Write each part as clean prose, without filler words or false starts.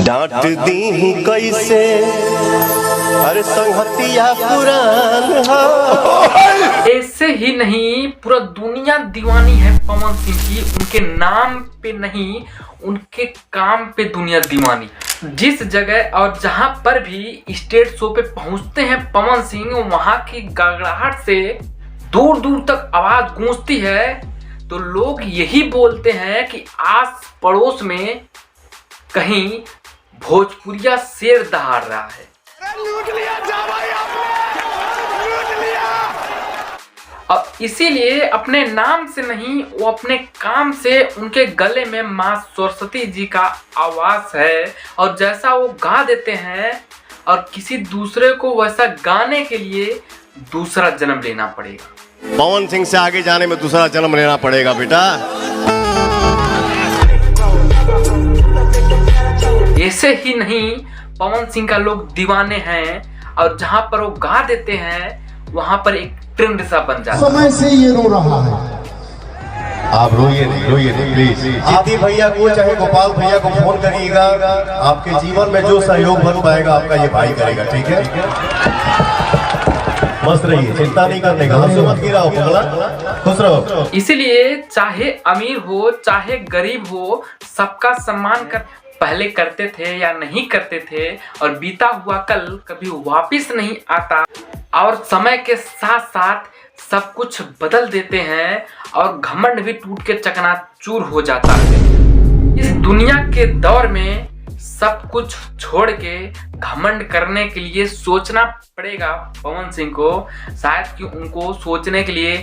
डांट दी कैसे अरे संगतिया पुरान हो। ऐसे ही नहीं, पूरा दुनिया दीवानी है पवन सिंह की। उनके नाम पे नहीं, उनके काम पे दुनिया दीवानी। जिस जगह और जहां पर भी स्टेज शो पे पहुंचते हैं पवन सिंह, वहां की गड़गड़ाहट से दूर दूर तक आवाज गूंजती है। तो लोग यही बोलते हैं कि आस पड़ोस में कहीं भोजपुरिया शेर दहाड़ रहा है। लूट लिया भाई आपने, लूट लिया। अब इसीलिए अपने नाम से नहीं, वो अपने काम से उनके गले में मां सरस्वती जी का आवाज है। और जैसा वो गा देते हैं, और किसी दूसरे को वैसा गाने के लिए दूसरा जन्म लेना पड़ेगा। पवन सिंह से आगे जाने में दूसरा जन्म लेना पड़ेगा बेटा। ऐसे ही नहीं, पवन सिंह का लोग दीवाने हैं, और जहां पर वो गा देते हैं वहां पर एक ट्रेंड सा बन जाता है। समय से ये रो रहा है। आप रोइए नहीं प्लीज। जीती भैया को चाहे गोपाल भैया को फोन करिएगा। आपके जीवन में जो सहयोग बन पाएगा आपका ये भाई करेगा, ठीक है। मस्त रहिए, चिंता नहीं करने का, हंसो मत गिराओ, खुश रहो। इसलिए चाहे अमीर हो चाहे गरीब हो, सबका सम्मान कर पहले करते थे या नहीं करते थे, और बीता हुआ कल कभी वापस नहीं आता। और समय के साथ साथ सब कुछ बदल देते हैं, और घमंड भी टूट के चकनाचूर हो जाता है। इस दुनिया के दौर में सब कुछ छोड़ के घमंड करने के लिए सोचना पड़ेगा पवन सिंह को। शायद कि उनको सोचने के लिए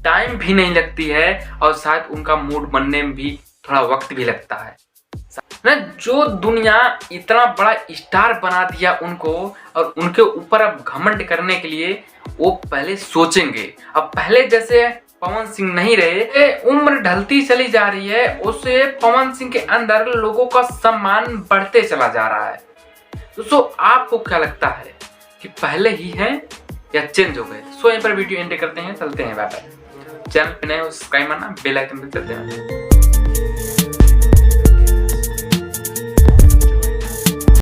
टाइम भी नहीं लगती है, और शायद उनका मूड बनने में भी थोड़ा वक्त भी लगता है ना। जो दुनिया इतना बड़ा स्टार बना दिया उनको, और उनके ऊपर अब घमंड करने के लिए वो पहले सोचेंगे। अब पहले जैसे पवन सिंह नहीं रहे, उम्र ढलती चली जा रही है, उससे पवन सिंह के अंदर लोगों का सम्मान बढ़ते चला जा रहा है। दोस्तों, आपको क्या लगता है कि पहले ही हैं या चेंज हो गए? सो यहीं पर वीडियो एंड करते हैं, चलते हैं। Bye bye. चैनल पे नए हो सब्सक्राइब करना, बेल आइकन पे दबा देना।